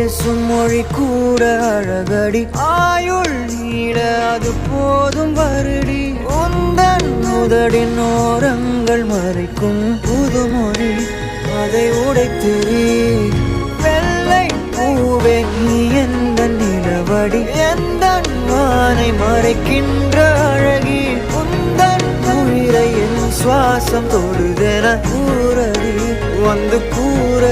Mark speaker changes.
Speaker 1: பேசும் மொழி கூட அழகடி ஆயுள் நீள அது போதும் வருடி உந்தன் முதடின் ஓரங்கள் மறைக்கும் புதுமொழி அதை உடைத்திரி வெள்ளை பூவே நீ எந்த நிலவடி எந்த வானை மறைக்கின்ற அழகி உந்தன் உயிரை என் சுவாசம் தொடுதென கூறடி வந்து கூற